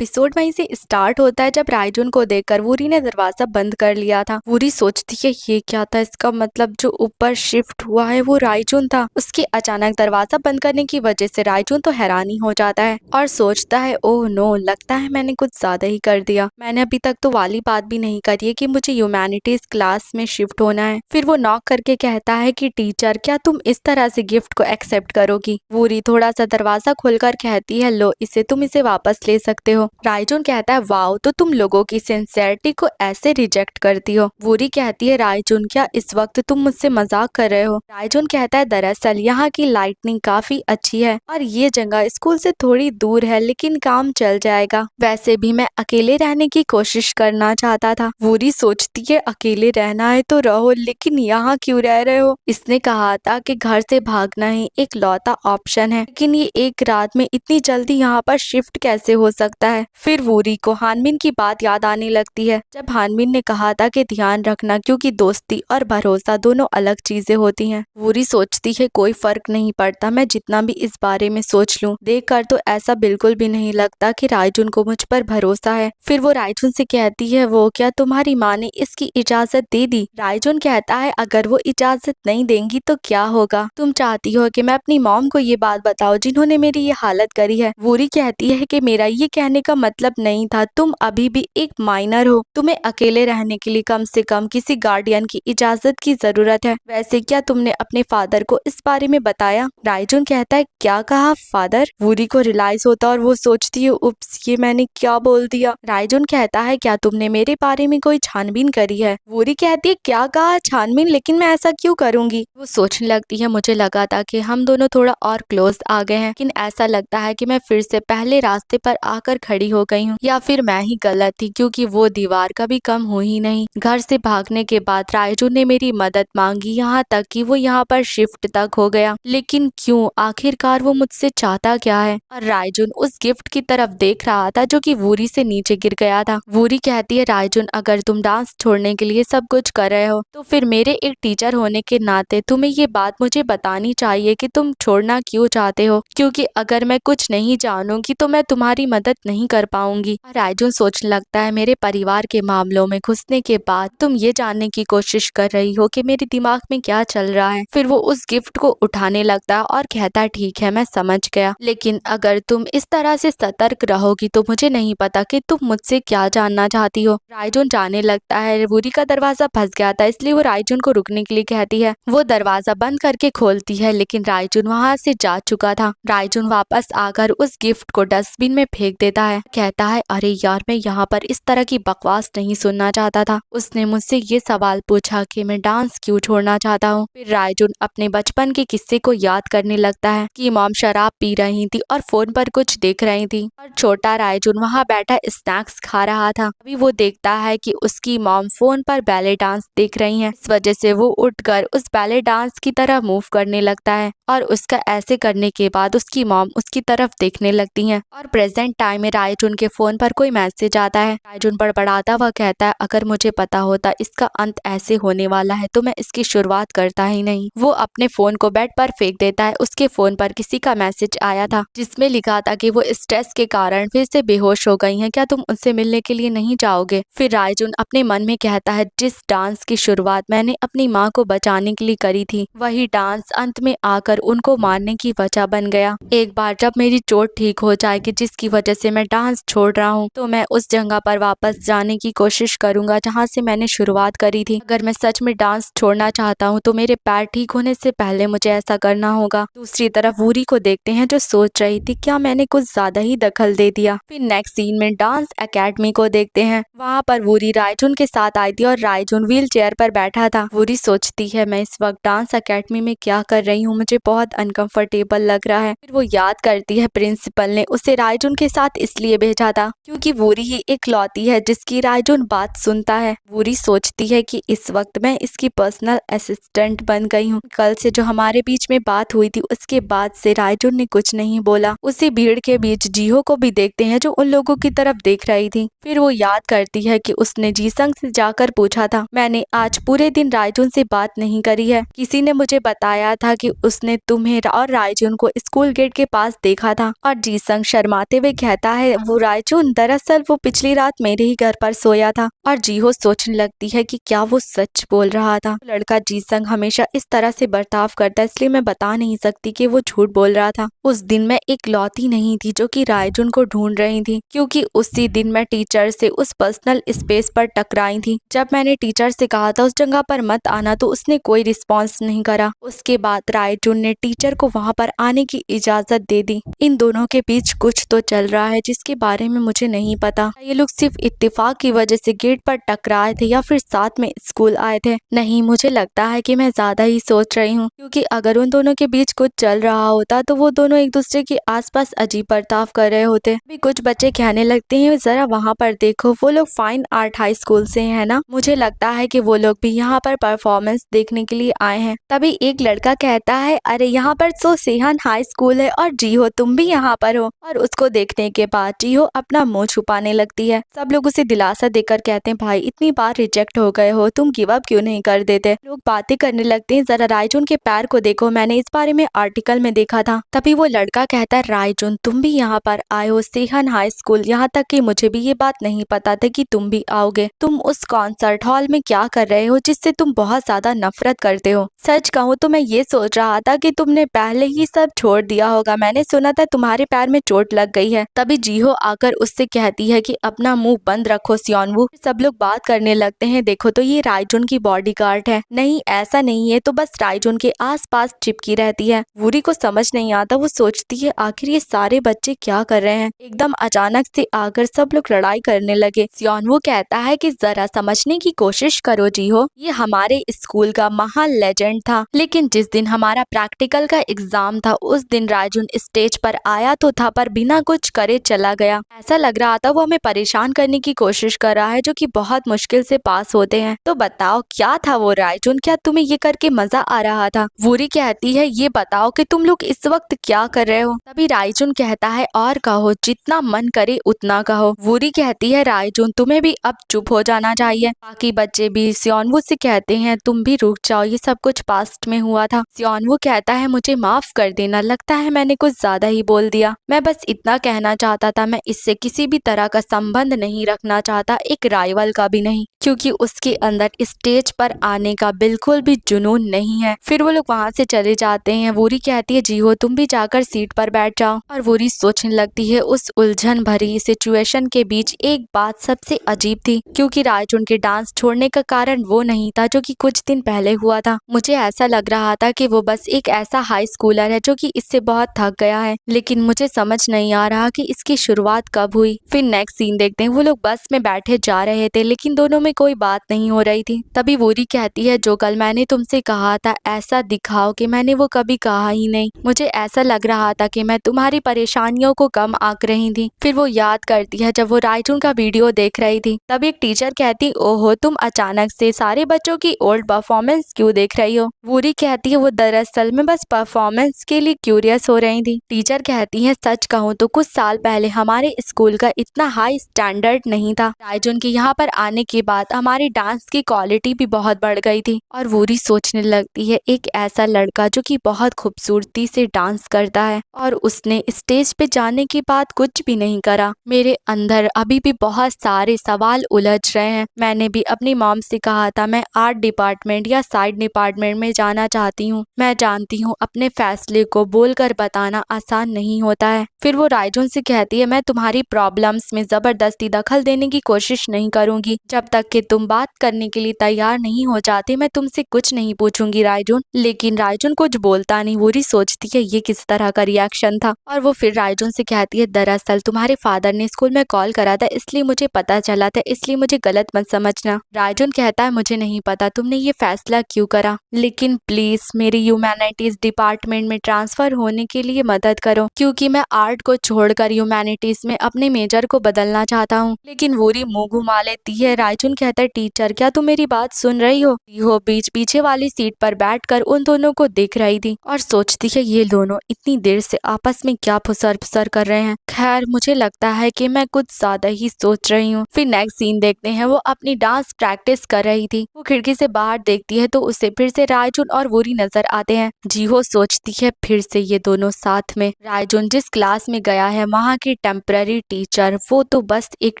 Episode वहीं से start होता है जब रायजुन को देखकर वूरी ने दरवाजा बंद कर लिया था। वूरी सोचती है ये क्या था, इसका मतलब जो ऊपर शिफ्ट हुआ है वो रायजुन था। उसके अचानक दरवाजा बंद करने की वजह से रायजुन तो हैरानी हो जाता है और सोचता है ओह नो, लगता है मैंने कुछ ज्यादा ही कर दिया। मैंने अभी तक तो वाली बात भी नहीं करी है कि मुझे ह्यूमैनिटीज क्लास में शिफ्ट होना है। फिर वो नॉक करके कहता है कि टीचर, क्या तुम इस तरह से गिफ्ट को एक्सेप्ट करोगी? वूरी थोड़ा सा दरवाजा खोलकर कहती है लो तुम इसे वापस ले सकते हो। रायजुन कहता है वाओ, तो तुम लोगों की सिंसियरिटी को ऐसे रिजेक्ट करती हो। वूरी कहती है रायजुन, क्या इस वक्त तुम मुझसे मजाक कर रहे हो? रायजुन कहता है दरअसल यहाँ की लाइटनिंग काफी अच्छी है और ये जगह स्कूल से थोड़ी दूर है, लेकिन काम चल जाएगा। वैसे भी मैं अकेले रहने की कोशिश करना चाहता था। वूरी सोचती है अकेले रहना है तो रहो, लेकिन यहाँ क्यों रह रहे हो? इसने कहा था कि घर से भागना ही एक लौता ऑप्शन है, लेकिन ये एक रात में इतनी जल्दी यहाँ पर शिफ्ट कैसे हो सकता है? फिर वूरी को हानबिन की बात याद आने लगती है, जब हानबिन ने कहा था कि ध्यान रखना क्योंकि दोस्ती और भरोसा दोनों अलग चीजें होती हैं। वूरी सोचती है कोई फर्क नहीं पड़ता, मैं जितना भी इस बारे में सोच लूं, देखकर तो ऐसा बिल्कुल भी नहीं लगता कि रायजुन को मुझ पर भरोसा है। फिर वो रायजुन से कहती है वो क्या तुम्हारी माँ ने इसकी इजाजत दे दी? रायजुन कहता है अगर वो इजाजत नहीं देंगी तो क्या होगा? तुम चाहती हो कि मैं अपनी मॉम को ये बात बताऊं जिन्होंने मेरी ये हालत करी है? वूरी कहती है कि मेरा ये कहने का मतलब नहीं था, तुम अभी भी एक माइनर हो, तुम्हें अकेले रहने के लिए कम से कम किसी गार्डियन की इजाजत की जरूरत है। वैसे क्या तुमने अपने फादर को इस बारे में बताया? रायजुन कहता है क्या कहा फादर? वूरी को रियलाइज होता है और वो सोचती है उप्स, ये मैंने क्या बोल दिया। रायजुन कहता है क्या तुमने मेरे बारे में कोई छानबीन करी है? वूरी कहती है क्या कहा छानबीन, लेकिन मैं ऐसा क्यों करूंगी? वो सोचने लगती है मुझे लगा था कि हम दोनों थोड़ा और क्लोज आ गए हैं, लेकिन ऐसा लगता है कि मैं फिर से पहले रास्ते पर आकर खड़ी हो गई हूँ, या फिर मैं ही गलत थी क्योंकि वो दीवार कभी कम हुई नहीं। घर से भागने के बाद रायजुन ने मेरी मदद मांगी, यहाँ तक कि वो यहाँ पर शिफ्ट तक हो गया, लेकिन क्यों? आखिरकार वो मुझसे चाहता क्या है? और रायजुन उस गिफ्ट की तरफ देख रहा था जो कि वूरी से नीचे गिर गया था। वूरी कहती है रायजुन, अगर तुम डांस छोड़ने के लिए सब कुछ कर रहे हो तो फिर मेरे एक टीचर होने के नाते तुम्हें ये बात मुझे बतानी चाहिए कि तुम छोड़ना क्यों चाहते हो, क्योंकि अगर मैं कुछ नहीं जानूंगी तो मैं तुम्हारी मदद नहीं कर पाऊंगी। रायजुन सोचने लगता है मेरे परिवार के मामलों में घुसने के बाद तुम ये जानने की कोशिश कर रही हो कि मेरे दिमाग में क्या चल रहा है। फिर वो उस गिफ्ट को उठाने लगता है और कहता है ठीक है मैं समझ गया, लेकिन अगर तुम इस तरह से सतर्क रहोगी तो मुझे नहीं पता कि तुम मुझसे क्या जानना चाहती हो। रायजुन जाने लगता है। वूरी का दरवाजा फंस गया था, इसलिए वो रायजुन को रुकने के लिए कहती है। वो दरवाजा बंद करके खोलती है, लेकिन रायजुन वहाँ से जा चुका था। रायजुन वापस आकर उस गिफ्ट को डस्टबिन में फेंक देता है। कहता है अरे यार, मैं यहाँ पर इस तरह की बकवास नहीं सुनना चाहता था। उसने मुझसे ये सवाल पूछा कि मैं डांस क्यों छोड़ना चाहता हूँ। फिर रायजुन अपने बचपन के किस्से को याद करने लगता है कि मॉम शराब पी रही थी और फोन पर कुछ देख रही थी और छोटा रायजुन वहाँ बैठा स्नैक्स खा रहा था। अभी वो देखता है कि उसकी मॉम फोन पर बैले डांस देख रही है। इस वजह से वो उठकर उस बैले डांस की तरह मूव करने लगता है और उसका ऐसे करने के बाद उसकी मॉम उसकी तरफ देखने लगती है। और प्रेजेंट टाइम में रायजुन के फोन पर कोई मैसेज आता है। रायजुन बड़बड़ाता हुआ कहता है अगर मुझे पता होता इसका अंत ऐसे होने वाला है तो मैं इसकी शुरुआत करता ही नहीं। वो अपने फोन को बेड पर फेंक देता है। उसके फोन पर किसी का मैसेज आया था जिसमें लिखा था कि वो स्ट्रेस के कारण फिर से बेहोश हो गई हैं, क्या तुम उनसे मिलने के लिए नहीं जाओगे? फिर रायजुन अपने मन में कहता है जिस डांस की शुरुआत मैंने अपनी माँ को बचाने के लिए करी थी, वही डांस अंत में आकर उनको मारने की वजह बन गया। एक बार जब मेरी चोट ठीक हो जाएगी जिसकी वजह से मैं डांस छोड़ रहा हूँ, तो मैं उस जगह पर वापस जाने की कोशिश करूंगा जहाँ से मैंने शुरुआत करी थी। अगर मैं सच में डांस छोड़ना चाहता हूँ तो मेरे पैर ठीक होने से पहले मुझे ऐसा करना होगा। दूसरी तरफ वूरी को देखते हैं जो सोच रही थी क्या मैंने कुछ ज्यादा ही दखल दे दिया। फिर नेक्स्ट सीन में डांस एकेडमी को देखते हैं। वहाँ पर वूरी रायजुन के साथ आई थी और रायजुन व्हील चेयर पर बैठा था। वूरी सोचती है मैं इस वक्त डांस एकेडमी में क्या कर रही हूँ, मुझे बहुत अनकंफर्टेबल लग रहा है। फिर वो याद करती है प्रिंसिपल ने उसे रायजुन के साथ इसलिए भेजा था क्योंकि वूरी ही इकलौती है जिसकी रायजुन बात सुनता है। वूरी सोचती है कि इस वक्त मैं इसकी पर्सनल असिस्टेंट बन गई हूँ। कल से जो हमारे बीच में बात हुई थी उसके बाद से रायजुन ने कुछ नहीं बोला। उसी भीड़ के बीच जीहो को भी देखते हैं जो उन लोगों की तरफ देख रही थी। फिर वो याद करती है कि उसने जीसंग से जाकर पूछा था मैंने आज पूरे दिन रायजुन से बात नहीं करी है। किसी ने मुझे बताया था कि उसने तुम्हें और रायजुन को स्कूल गेट के पास देखा था। और जीसंग शर्माते हुए कहता है है वो रायचून, दरअसल वो पिछली रात मेरे ही घर पर सोया था। और जीहो सोचने लगती है कि क्या वो सच बोल रहा था। लड़का जीसंग हमेशा इस तरह से बर्ताव करता है, इसलिए मैं बता नहीं सकती कि वो झूठ बोल रहा था। उस दिन मैं इकलौती नहीं थी जो कि रायचून को ढूंढ रही थी, क्योंकि उसी दिन मैं टीचर से उस पर्सनल स्पेस पर टकराई थी। जब मैंने टीचर से कहा था उस जगह पर मत आना, तो उसने कोई रिस्पॉन्स नहीं करा। उसके बाद रायचून ने टीचर को वहाँ पर आने की इजाजत दे दी। इन दोनों के बीच कुछ तो चल रहा है जिसके बारे में मुझे नहीं पता। ये लोग सिर्फ इत्तेफाक की वजह से गेट पर टकराए थे या फिर साथ में स्कूल आए थे। नहीं, मुझे लगता है कि मैं ज्यादा ही सोच रही हूँ, क्योंकि अगर उन दोनों के बीच कुछ चल रहा होता तो वो दोनों एक दूसरे के आसपास अजीब बर्ताव कर रहे होते। अभी कुछ बच्चे कहने लगते हैं जरा वहाँ पर देखो, वो लोग फाइन आर्ट हाई स्कूल से है ना। मुझे लगता है कि वो लोग भी यहाँ पर परफॉर्मेंस देखने के लिए आए हैं। तभी एक लड़का कहता है, अरे यहाँ पर तो सेहन हाई स्कूल है और जीहो तुम भी यहाँ पर हो। और उसको देखने के बाद जीहो अपना मुंह छुपाने लगती है। सब लोग उसे दिलासा देकर कहते हैं, भाई इतनी बार रिजेक्ट हो गए हो, तुम गिव अप क्यों नहीं कर देते। लोग बातें करने लगते हैं, जरा रायचून के पैर को देखो, मैंने इस बारे में आर्टिकल में देखा था। तभी वो लड़का कहता है, रायचून तुम भी यहाँ पर आए हो सेहन हाई स्कूल, यहाँ तक कि मुझे भी ये बात नहीं पता था कि तुम भी आओगे। तुम उस कॉन्सर्ट हॉल में क्या कर रहे हो जिससे तुम बहुत ज्यादा नफरत करते हो। सच कहूँ तो मैं ये सोच रहा था कि तुमने पहले ही सब छोड़ दिया होगा, मैंने सुना था तुम्हारे पैर में चोट लग गई है। तभी जीहो आकर उससे कहती है कि अपना मुंह बंद रखो सियोनवू। सब लोग बात करने लगते हैं, देखो तो ये रायचून की बॉडीगार्ड है। नहीं ऐसा नहीं है, तो बस रायचून के आसपास चिपकी रहती है। वूरी को समझ नहीं आता, वो सोचती है आखिर ये सारे बच्चे क्या कर रहे हैं। एकदम अचानक से आकर सब लोग लड़ाई करने लगे। सियोनवू कहता है कि जरा समझने की कोशिश करो जीहो, ये हमारे स्कूल का महान लेजेंड था, लेकिन जिस दिन हमारा प्रैक्टिकल का एग्जाम था उस दिन रायचून स्टेज पर आया तो था, पर बिना कुछ करे चला गया। ऐसा लग रहा था वो हमें परेशान करने की कोशिश कर रहा है, जो कि बहुत मुश्किल से पास होते हैं। तो बताओ क्या था वो रायचून, क्या तुम्हें ये करके मजा आ रहा था। वूरी कहती है, ये बताओ कि तुम लोग इस वक्त क्या कर रहे हो। तभी रायचून कहता है, और कहो, जितना मन करे उतना कहो। वूरी कहती है, रायचून तुम्हें भी अब चुप हो जाना चाहिए। बाकी बच्चे भी सियोनवू से कहते हैं, तुम भी रुक जाओ, ये सब कुछ पास्ट में हुआ था। सियोनवू कहता है, मुझे माफ कर देना, लगता है मैंने कुछ ज्यादा ही बोल दिया। मैं बस इतना कहना चाहता था, मैं इससे किसी भी तरह का संबंध नहीं रखना चाहता, एक राइवल का भी नहीं, क्योंकि उसके अंदर स्टेज पर आने का बिल्कुल भी जुनून नहीं है। फिर वो लोग वहाँ से चले जाते हैं। वूरी कहती है, जीहो तुम भी जाकर सीट पर बैठ जाओ। और वूरी सोचने लगती है, उस उलझन भरी सिचुएशन के बीच एक बात सबसे अजीब थी, क्योंकि रायचून के डांस छोड़ने का कारण वो नहीं था जो कि कुछ दिन पहले हुआ था। मुझे ऐसा लग रहा था कि वो बस एक ऐसा हाई स्कूलर है जो कि इससे बहुत थक गया है, लेकिन मुझे समझ नहीं आ रहा कि इसकी शुरुआत कब हुई। फिर नेक्स्ट सीन देखते हैं, वो लोग बस में बैठे जा रहे थे, लेकिन दोनों में कोई बात नहीं हो रही थी। तभी वूरी कहती है, जो कल मैंने तुमसे कहा था ऐसा दिखाओ कि मैंने वो कभी कहा ही नहीं। मुझे ऐसा लग रहा था कि मैं तुम्हारी परेशानियों को कम आंक रही थी। फिर वो याद करती है जब वो रायचून का वीडियो देख रही थी। तभी एक टीचर कहती, ओहो तुम अचानक से सारे बच्चों की ओल्ड परफॉर्मेंस क्यों देख रही हो। वूरी कहती है, वो दरअसल में बस परफॉर्मेंस के लिए क्यूरियस हो रही थी। टीचर कहती है, सच कहूँ तो कुछ साल पहले हमारे स्कूल का इतना हाई स्टैंडर्ड नहीं था। रायचून के यहाँ पर आने के बाद हमारी डांस की क्वालिटी भी बहुत बढ़ गई थी। और वूरी सोचने लगती है, एक ऐसा लड़का जो कि बहुत खूबसूरती से डांस करता है और उसने स्टेज पे जाने के बाद कुछ भी नहीं करा। मेरे अंदर अभी भी बहुत सारे सवाल उलझ रहे हैं। मैंने भी अपनी मॉम से कहा था मैं आर्ट डिपार्टमेंट या साइड डिपार्टमेंट में जाना चाहती हूँ। मैं जानती हूँ अपने फैसले को बोलकर बताना आसान नहीं होता है। फिर वो रायचून से कहती है, मैं तुम्हारी प्रॉब्लम्स में जबरदस्ती दखल देने की कोशिश नहीं करूंगी। जब तक कि तुम बात करने के लिए तैयार नहीं हो जाती मैं तुमसे कुछ नहीं पूछूंगी रायचून। लेकिन रायचून कुछ बोलता नहीं। वूरी सोचती है ये किस तरह का रिएक्शन था। और वो फिर रायचून से कहती है, दरअसल तुम्हारे फादर ने स्कूल में कॉल करा था, इसलिए मुझे पता चला था, इसलिए मुझे गलत मत समझना। रायचून कहता है, मुझे नहीं पता तुमने ये फैसला क्यों करा, लेकिन प्लीज मेरी ह्यूमैनिटीज डिपार्टमेंट में ट्रांसफर होने के लिए मदद करो, क्योंकि मैं आर्ट को छोड़कर ह्यूमैनिटीज में अपने मेजर को बदलना चाहता हूँ। लेकिन वूरी मुंह घुमा लेती है। रायचून कहता है, टीचर क्या तुम मेरी बात सुन रही हो। बीच पीछे वाली सीट पर बैठकर उन दोनों को देख रही थी और सोचती है ये दोनों इतनी देर से आपस में क्या फुसर फुसर कर रहे हैं। खैर मुझे लगता है कि मैं कुछ ज्यादा ही सोच रही हूँ। फिर नेक्स्ट सीन देखते हैं, वो अपनी डांस प्रैक्टिस कर रही थी। वो खिड़की से बाहर देखती है तो उसे फिर से रायचून और वूरी नजर आते हैं। जीहो सोचती है फिर से ये दोनों साथ में। रायचून जिस क्लास में गया है वहाँ के टेम्पररी टीचर, वो तो बस एक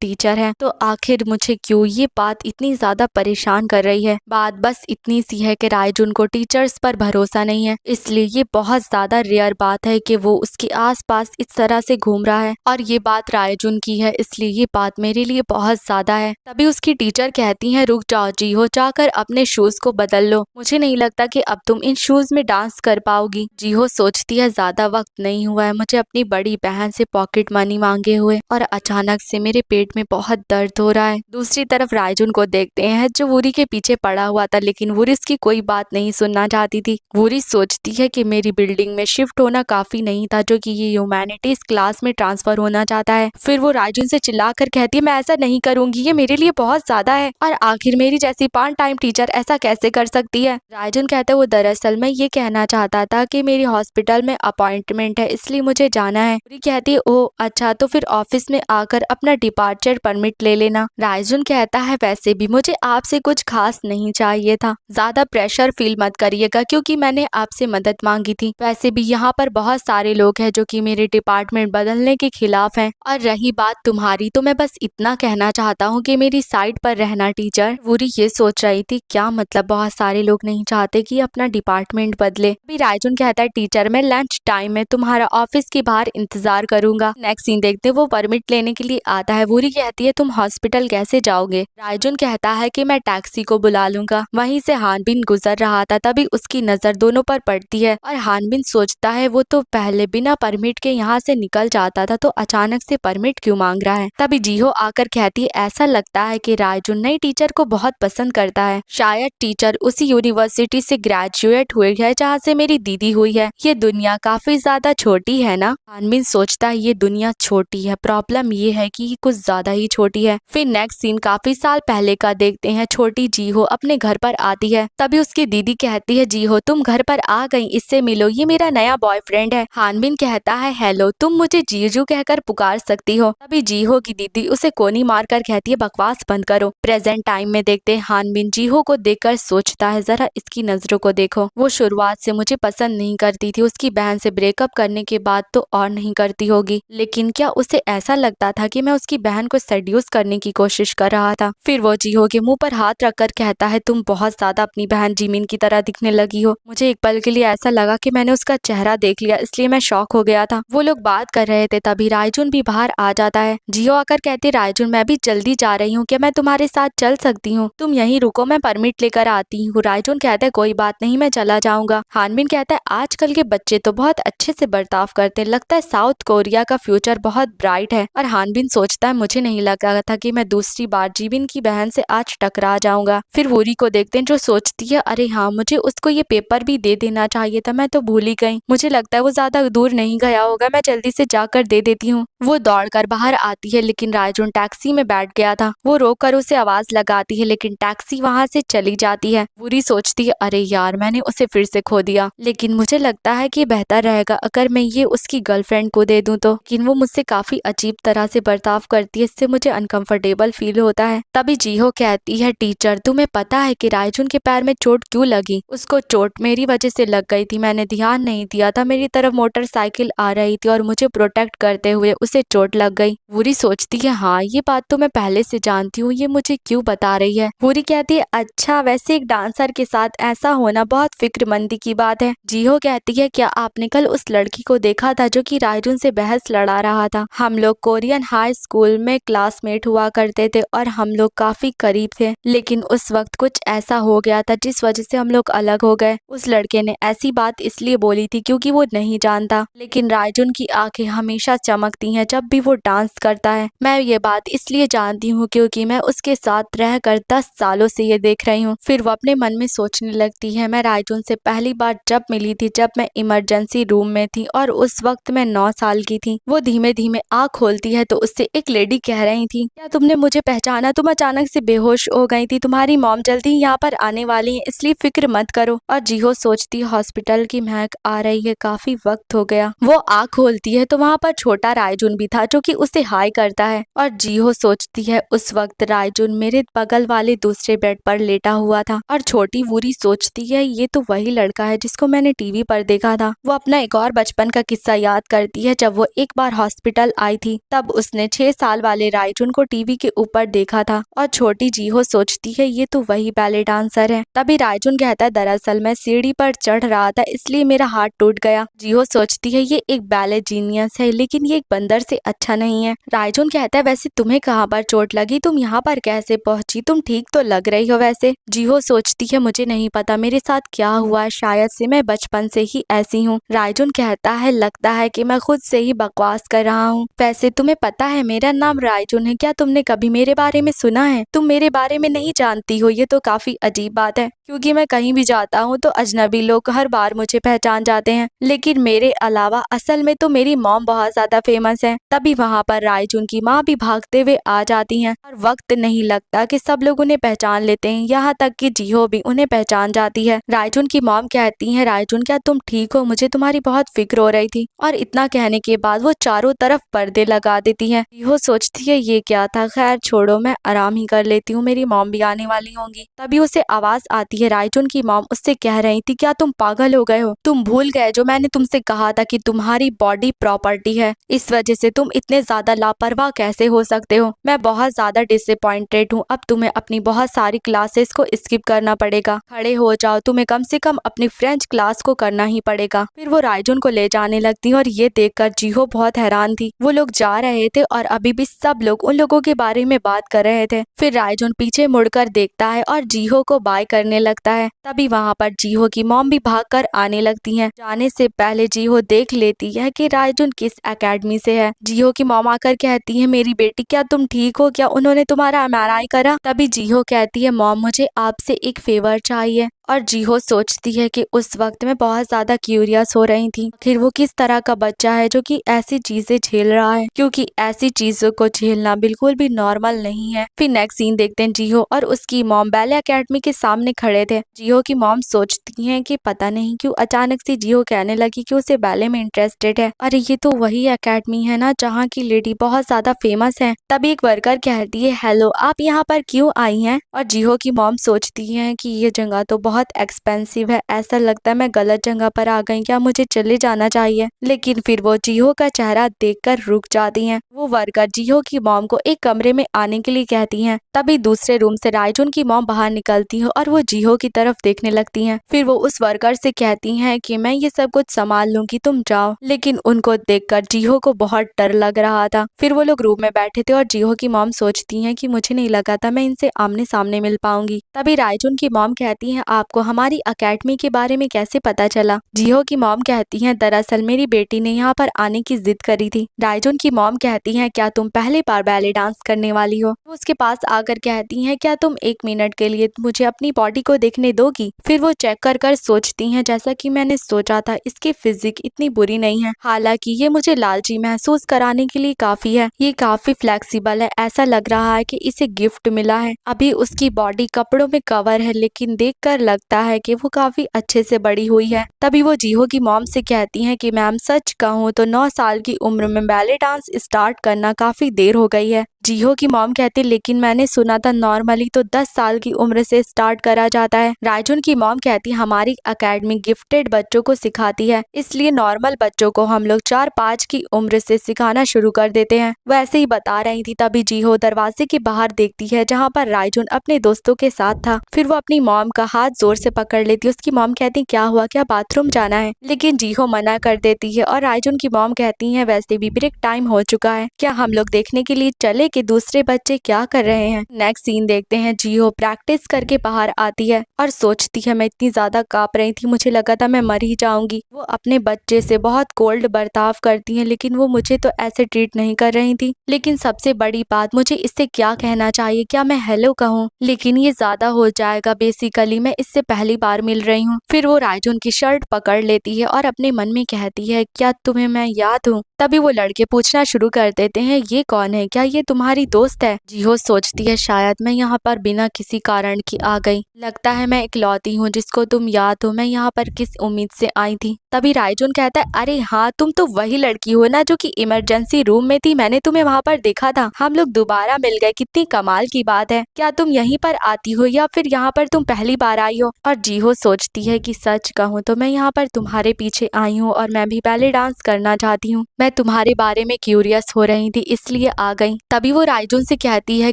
टीचर है। तो आखिर मुझे क्यों ये बात इतनी ज्यादा परेशान कर रही है? बात बस इतनी सी है कि रायजुन को टीचर्स पर भरोसा नहीं है, इसलिए ये बहुत ज्यादा रेयर बात है कि वो उसके आसपास इस तरह से घूम रहा है। और ये बात रायजुन की है, इसलिए ये बात मेरे लिए बहुत ज्यादा है। तभी उसकी टीचर कहती है, रुक जाओ जीहो, जाकर अपने शूज को बदल लो, मुझे नहीं लगता कि अब तुम इन शूज में डांस कर पाओगी। जीहो सोचती है ज्यादा वक्त नहीं हुआ है मुझे अपनी बड़ी बहन से पॉकेट मनी मांगे हुए, और अचानक से मेरे पेट में बहुत दर्द हो रहा है। दूसरी तरफ रायजुन को देखते हैं जो वूरी के पीछे पड़ा हुआ था, लेकिन वूरी इसकी कोई बात नहीं सुनना चाहती थी। वूरी सोचती है कि मेरी बिल्डिंग में शिफ्ट होना काफी नहीं था, जो कि ये ह्यूमैनिटीज क्लास में ट्रांसफर होना चाहता है। फिर वो रायजुन से चिल्लाकर कहती है, मैं ऐसा नहीं करूंगी, ये मेरे लिए बहुत ज्यादा है, और आखिर मेरी जैसी पार्ट टाइम टीचर ऐसा कैसे कर सकती है। रायजुन कहता है, वो दरअसल मैं ये कहना चाहता था कि मेरी हॉस्पिटल में अपॉइंटमेंट है, इसलिए मुझे जाना है। वूरी कहती है, ओह अच्छा, तो फिर ऑफिस में आकर अपना डिपार्चर परमिट ले लेना। रायजुन कहता है, वैसे भी मुझे आपसे कुछ खास नहीं चाहिए था, ज्यादा प्रेशर फील मत करिएगा क्योंकि मैंने आपसे मदद मांगी थी। वैसे भी यहाँ पर बहुत सारे लोग हैं जो कि मेरे डिपार्टमेंट बदलने के खिलाफ हैं, और रही बात तुम्हारी, तो मैं बस इतना कहना चाहता हूँ कि मेरी साइड पर रहना टीचर। वूरी ये सोच रही थी, क्या मतलब बहुत सारे लोग नहीं चाहते कि अपना डिपार्टमेंट बदले। अभी रायजुन कहता है, टीचर मैं लंच टाइम में तुम्हारा ऑफिस के बाहर इंतजार करूंगा। नेक्स्ट सीन देखते वो परमिट लेने के लिए आता है। वूरी कहती है, तुम हॉस्पिटल कैसे जाओगे? रायजुन कहता है कि मैं टैक्सी को बुला लूंगा। वहीं से हानबिन गुजर रहा था, तभी उसकी नजर दोनों पर पड़ती है, और हानबिन सोचता है वो तो पहले बिना परमिट के यहाँ से निकल जाता था, तो अचानक से परमिट क्यों मांग रहा है। तभी जीहो आकर कहती है, ऐसा लगता है कि रायजुन नई टीचर को बहुत पसंद करता है, शायद टीचर उसी यूनिवर्सिटी से ग्रेजुएट हुई है जहाँ से मेरी दीदी हुई है। ये दुनिया काफी ज्यादा छोटी है ना? हानबिन सोचता है ये दुनिया छोटी है, प्रॉब्लम ये है कि ये कुछ ज्यादा ही छोटी है। फिर नेक्स्ट सीन काफी साल पहले का देखते हैं। छोटी जीहो अपने घर पर आती है, तभी उसकी दीदी कहती है, जीहो तुम घर पर आ गई, इससे मिलो, ये मेरा नया बॉयफ्रेंड है। हानबिन कहता है, हेलो, तुम मुझे जीजू कहकर पुकार सकती हो। तभी जीहो की दीदी उसे कोनी मारकर कहती है, बकवास बंद करो। प्रेजेंट टाइम में देखते हैं हानबिन जीहो को देखकर सोचता है, जरा इसकी नजरों को देखो, वो शुरुआत से मुझे पसंद नहीं करती थी, उसकी बहन से ब्रेकअप करने के बाद तो और नहीं करती होगी, लेकिन क्या उसे ऐसा लगता था कि मैं उसकी बहन को सेड्यूस करने की कोशिश कर रहा था। फिर वो जीहो के मुंह पर हाथ रखकर कहता है, तुम बहुत ज्यादा अपनी बहन जिमिन की तरह दिखने लगी हो। मुझे एक पल के लिए ऐसा लगा कि मैंने उसका चेहरा देख लिया, इसलिए मैं शॉक हो गया था। वो लोग बात कर रहे थे, तभी रायजुन भी बाहर आ जाता है। जियो आकर कहती है, रायजुन मैं भी जल्दी जा रही हूँ, क्या मैं तुम्हारे साथ चल सकती हूँ? तुम यहीं रुको, मैं परमिट लेकर आती हूँ। रायजुन कहता है, कोई बात नहीं, मैं चला जाऊंगा। हानबिन कहता है, आजकल के बच्चे तो बहुत अच्छे से बर्ताव करते हैं, लगता है साउथ कोरिया का फ्यूचर बहुत ब्राइट है। और हानबिन सोचता है, मुझे नहीं लगा था कि मैं दूसरी बार जीबिन की बहन से आज टकरा जाऊंगा। फिर वूरी को देखते हैं जो सोचती है, अरे हाँ, मुझे उसको ये पेपर भी दे देना चाहिए था, मैं तो भूल ही गई। मुझे लगता है वो ज्यादा दूर नहीं गया होगा, मैं जल्दी से जाकर दे देती हूँ। वो दौड़कर बाहर आती है, लेकिन रायजुन टैक्सी में बैठ गया था। वो रोककर उसे आवाज लगाती है, लेकिन टैक्सी वहाँ से चली जाती है। वूरी सोचती है, अरे यार, मैंने उसे फिर से खो दिया, लेकिन मुझे लगता है कि बेहतर रहेगा अगर मैं ये उसकी गर्लफ्रेंड को दे दूं तो। लेकिन वो मुझसे काफी अजीब तरह से बर्ताव करती है, इससे मुझे अनकंफर्टेबल फील होता है। तभी जीहो कहती है, टीचर तुम्हें पता है कि रायजुन के पैर में चोट क्यों लगी? उसको चोट मेरी वजह से लग गई थी, मैंने ध्यान नहीं दिया था, मेरी तरफ मोटरसाइकिल आ रही थी और मुझे प्रोटेक्ट करते हुए उसे चोट लग गई। वूरी सोचती है, हाँ ये बात तो मैं पहले से जानती हूँ, ये मुझे क्यों बता रही है? वूरी कहती है, अच्छा, वैसे एक डांसर के साथ ऐसा होना बहुत फिक्रमंदी की बात है। जीहो कहती है, क्या आपने कल उस लड़की को देखा था जो कि रायजुन से बहस लड़ा रहा था? हम लोग कोरियन हाई स्कूल में क्लासमेट हुआ करते थे और हम लोग काफी करीब थे, लेकिन उस वक्त कुछ ऐसा हो गया था जिस वजह से हम लोग अलग हो गए। उस लड़के ने ऐसी बात इसलिए बोली थी क्योंकि वो नहीं जानता, लेकिन रायजुन की आंखें हमेशा चमकती हैं जब भी वो डांस करता है। मैं ये बात इसलिए जानती हूँ क्योंकि मैं उसके साथ रहकर 10 सालों से ये देख रही हूँ। फिर वो अपने मन में सोचने लगती है, मैं रायजुन से पहली बार जब मिली थी जब मैं इमरजेंसी रूम में थी और उस वक्त मैं 9 साल की थी। वो धीमे धीमे आँख खोलती है तो उससे एक लेडी कह रही थी, क्या तुमने मुझे पहचाना? तुम अचानक से बेहोश हो गई थी, तुम्हारी मॉम जल्दी यहाँ पर आने वाली है, इसलिए फिक्र मत करो। और जीहो सोचती है, हॉस्पिटल की महक आ रही है, काफी वक्त हो गया। वो आँख खोलती है तो वहाँ पर छोटा रायजुन भी था जो कि उसे हाई करता है। और जीहो सोचती है, उस वक्त रायजुन मेरे बगल वाले दूसरे बेड पर लेटा हुआ था। और छोटी वूरी सोचती है, ये तो वही लड़का है जिसको मैंने टीवी पर देखा था। वो अपना एक और बचपन का किस्सा याद करती है जब वो एक बार हॉस्पिटल आई थी तब उसने 6 साल वाले रायजुन को टीवी के ऊपर देखा था और छोटी जीहो सोचती है ये तो वही बैले डांसर है। तभी रायजुन कहता है दरअसल मैं सीढ़ी पर चढ़ रहा था इसलिए मेरा हाथ टूट गया। जीहो सोचती है ये एक बैले जीनियस है लेकिन ये एक बंदर से अच्छा नहीं है। रायजुन कहता है वैसे तुम्हें कहाँ पर चोट लगी, तुम यहाँ पर कैसे पहुंची, तुम ठीक तो लग रही हो वैसे। जीहो सोचती है मुझे नहीं पता मेरे साथ क्या हुआ है, शायद से मैं बचपन से ही ऐसी हूँ। रायजुन कहता है लगता है कि मैं खुद से ही बकवास कर रहा हूँ। वैसे तुम्हें पता है मेरा नाम रायजुन है, क्या तुमने कभी मेरे बारे में सुना है? तुम मेरे बारे में नहीं जानती हो, ये तो काफी अजीब बात है क्योंकि मैं कहीं भी जाता हूँ तो अजनबी लोग हर बार मुझे पहचान जाते हैं, लेकिन मेरे अलावा असल में तो मेरी मॉम बहुत ज्यादा फेमस है। तभी वहाँ पर रायजुन की माँ भी भागते हुए आ जाती हैं और वक्त नहीं लगता कि सब लोग उन्हें पहचान लेते हैं, यहाँ तक कि जीहो भी उन्हें पहचान जाती है। रायजुन की मॉम कहती है रायजुन क्या तुम ठीक हो, मुझे तुम्हारी बहुत फिक्र हो रही थी। और इतना कहने के बाद वो चारों तरफ पर्दे लगा देती है। जीहो सोचती है ये क्या था, खैर छोड़ो मैं आराम ही कर लेती हूँ, मेरी मॉम भी आने वाली होंगी। तभी उसे आवाज आती है रायजुन की मॉम उससे कह रही थी क्या तुम पागल हो गए हो, तुम भूल गए जो मैंने तुमसे कहा था कि तुम्हारी बॉडी प्रॉपर्टी है, इस वजह से तुम इतने ज्यादा लापरवाह कैसे हो सकते हो। मैं बहुत ज्यादा डिसअपॉइंटेड हूँ, अब तुम्हें अपनी बहुत सारी क्लासेस को स्किप करना पड़ेगा, खड़े हो जाओ, तुम्हें कम से कम अपनी फ्रेंच क्लास को करना ही पड़ेगा। फिर वो रायजुन को ले जाने लगती है और ये देखकर जीहो बहुत हैरान थी। वो लोग जा रहे थे और अभी भी सब लोग उन लोगों के बारे में बात कर रहे थे। फिर रायजुन पीछे मुड़कर देखता है और जीहो को बाय करने लगता है। तभी वहाँ पर जीहो की मॉम भी भागकर आने लगती है। जाने से पहले जीहो देख लेती है कि रायजुन किस एकेडमी से है। जीहो की मॉम आकर कहती है मेरी बेटी क्या तुम ठीक हो, क्या उन्होंने तुम्हारा एमआरआई करा? तभी जीहो कहती है मॉम मुझे आपसे एक फेवर चाहिए। और जीहो सोचती है कि उस वक्त मैं बहुत ज्यादा क्यूरियस हो रही थी आखिर वो किस तरह का बच्चा है जो कि ऐसी चीजें झेल रहा है, क्योंकि ऐसी चीजों को झेलना बिल्कुल भी नॉर्मल नहीं है। फिर नेक्स्ट सीन देखते हैं जीहो और उसकी मॉम बैले एकेडमी के सामने खड़े थे। जीहो की मॉम सोचती है कि पता नहीं क्यों अचानक से जीहो कहने लगी कि उसे बैले में इंटरेस्टेड है। अरे ये तो वही एकेडमी है ना जहाँ की लेडी बहुत ज्यादा फेमस है। तभी एक वर्कर कहती है हेलो आप यहाँ पर क्यों आई हैं? और जीहो की मॉम सोचती है कि ये जगह तो बहुत एक्सपेंसिव है, ऐसा लगता है मैं गलत जगह पर आ गई, क्या मुझे चले जाना चाहिए? लेकिन फिर वो जीहो का चेहरा देखकर रुक जाती हैं। वो वर्कर जीहो की मॉम को एक कमरे में आने के लिए कहती हैं। तभी दूसरे रूम से रायजुन की मॉम बाहर निकलती है और वो जीहो की तरफ देखने लगती हैं। फिर वो उस वर्कर से कहती हैं कि मैं ये सब कुछ संभाल लूंगी, तुम जाओ। लेकिन उनको देखकर जीहो को बहुत डर लग रहा था। फिर वो लोग रूम में बैठे थे और जीहो की मॉम सोचती हैं कि मुझे नहीं लगा था मैं इनसे आमने सामने मिल पाऊंगी। तभी रायजुन की मॉम कहती है आपको हमारी अकेडमी के बारे में कैसे पता चला? जीहो की मॉम कहती है दरअसल मेरी बेटी ने यहाँ पर आने की जिद करी थी। रायजुन की मॉम कहती है क्या तुम पहले बार बैले डांस करने वाली हो? वो उसके पास आकर कहती हैं क्या तुम 1 मिनट के लिए मुझे अपनी बॉडी को देखने दोगी? फिर वो चेक कर सोचती हैं जैसा कि मैंने सोचा था इसकी फिजिक इतनी बुरी नहीं है, हालांकि ये मुझे लालची महसूस कराने के लिए काफी है, ये काफी फ्लेक्सिबल है, ऐसा लग रहा है कि इसे गिफ्ट मिला है। अभी उसकी बॉडी कपड़ों में कवर है लेकिन देखकर लगता है कि वो काफी अच्छे से बड़ी हुई है। तभी वो जीहो की मॉम से कहती हैं कि मैम सच कहूँ तो 9 साल की उम्र में बैले डांस स्टार्ट करना काफी देर हो गई है। जीहो की मॉम कहती लेकिन मैंने सुना था नॉर्मली तो 10 साल की उम्र से स्टार्ट करा जाता है। रायजुन की मॉम कहती हमारी एकेडमी गिफ्टेड बच्चों को सिखाती है, इसलिए नॉर्मल बच्चों को हम लोग 4-5 की उम्र से सिखाना शुरू कर देते हैं। वैसे ही बता रही थी तभी जीहो दरवाजे के बाहर देखती है जहाँ पर रायजुन अपने दोस्तों के साथ था। फिर वो अपनी मॉम का हाथ जोर से पकड़ लेती है। उसकी मॉम कहती क्या हुआ, क्या बाथरूम जाना है? लेकिन जीहो मना कर देती है और रायजुन की मॉम कहती है वैसे भी ब्रेक टाइम हो चुका है, क्या हम लोग देखने के लिए चले कि दूसरे बच्चे क्या कर रहे हैं? नेक्स्ट सीन देखते हैं जीहो प्रैक्टिस करके बाहर आती है और सोचती है मैं इतनी ज्यादा कांप रही थी, मुझे लगा था मैं मर ही जाऊंगी। वो अपने बच्चे से बहुत कोल्ड बर्ताव करती है लेकिन वो मुझे तो ऐसे ट्रीट नहीं कर रही थी। लेकिन सबसे बड़ी बात मुझे इससे क्या कहना चाहिए, क्या मैं हेलो कहूँ? लेकिन ये ज्यादा हो जाएगा, बेसिकली मैं इससे पहली बार मिल रही हूँ। फिर वो रायजुन की शर्ट पकड़ लेती है और अपने मन में कहती है क्या तुम्हें मैं याद हूँ? तभी वो लड़के पूछना शुरू कर देते हैं ये कौन है, क्या ये तुम्हारा तुम्हारी दोस्त है। जीहो सोचती है शायद मैं यहाँ पर बिना किसी कारण की आ गई। लगता है मैं इकलौती हूँ जिसको तुम याद हो। मैं यहाँ पर किस उम्मीद से आई थी। तभी रायजुन कहता है, अरे हाँ, तुम तो वही लड़की हो ना जो कि इमरजेंसी रूम में थी। मैंने तुम्हें वहाँ पर देखा था। हम लोग दोबारा मिल गए। कितनी कमाल की बात है। क्या तुम यहीं पर आती हो या फिर यहाँ पर तुम पहली बार आई हो? और जीहो सोचती है कि सच कहूँ तो मैं यहाँ पर तुम्हारे पीछे आई हूँ और मैं भी पहले डांस करना चाहती हूँ। मैं तुम्हारे बारे में क्यूरियस हो रही थी इसलिए आ गई। तभी वो रायजुन से कहती है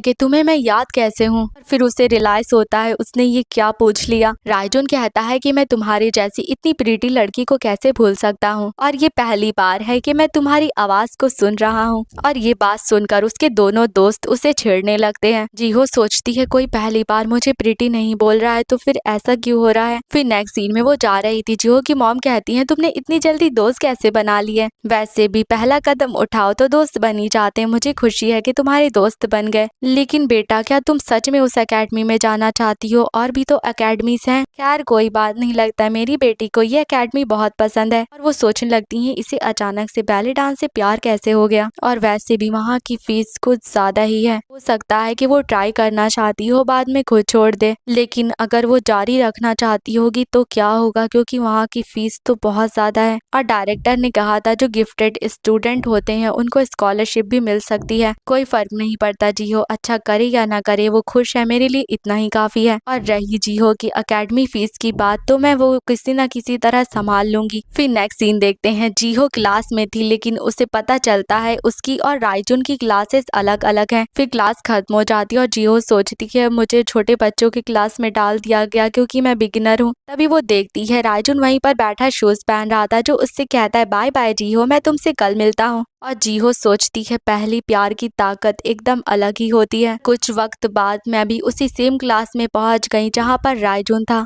कि तुम्हें मैं याद कैसे हूँ। फिर उसे रियलाइज होता है उसने ये क्या पूछ लिया। रायजुन कहता है कि मैं तुम्हारी जैसी इतनी प्रीटी लड़की को कैसे भूल सकता हूँ और ये पहली बार है कि मैं तुम्हारी आवाज को सुन रहा हूँ। और ये बात सुनकर उसके दोनों दोस्त उसे छेड़ने लगते हैं। जीहो सोचती है कोई पहली बार मुझे प्रीटी नहीं बोल रहा है तो फिर ऐसा क्यों हो रहा है। फिर नेक्स्ट सीन में वो जा रही थी। जीहो की मॉम कहती है तुमने इतनी जल्दी दोस्त कैसे बना लिए। वैसे भी पहला कदम उठाओ तो दोस्त बन ही जाते हैं। मुझे खुशी है कि तुम्हारे दोस्त बन गए। लेकिन बेटा क्या तुम सच में उस एकेडमी में जाना चाहती हो? और भी तो एकेडमीज हैं। खैर कोई बात नहीं, लगता है मेरी बेटी को ये एकेडमी बहुत पसंद है। और वो सोचने लगती है इसे अचानक से बैले डांस से प्यार कैसे हो गया। और वैसे भी वहाँ की फीस कुछ ज्यादा ही है। हो सकता है कि वो ट्राई करना चाहती हो बाद में खुद छोड़ दे। लेकिन अगर वो जारी रखना चाहती होगी तो क्या होगा, क्योंकि वहाँ की फीस तो बहुत ज्यादा है। और डायरेक्टर ने कहा था जो गिफ्टेड स्टूडेंट होते हैं उनको स्कॉलरशिप भी मिल सकती है। कोई फर्क नहीं पड़ता जीहो अच्छा करे या ना करे, वो खुश है, मेरे लिए इतना ही काफी है। और रही जीहो की एकेडमी फीस की बात तो मैं वो किसी न किसी तरह संभाल लूंगी। फिर नेक्स्ट सीन देखते हैं। जीहो क्लास में थी लेकिन उसे पता चलता है उसकी और रायजुन की क्लासेस अलग अलग हैं। फिर क्लास खत्म हो जाती है और जीहो सोचती है मुझे छोटे बच्चों की क्लास में डाल दिया गया क्योंकि मैं बिगिनर हूँ। तभी वो देखती है रायजुन वहीं पर बैठा शूज पहन रहा था, जो उससे कहता है बाय बाय जीहो, मैं तुमसे कल मिलता हूँ। और जीहो सोचती है पहली प्यार की ताकत एकदम अलग ही होती है। कुछ वक्त बाद मैं भी उसी सेम क्लास में पहुंच गई जहाँ पर रायजुन था।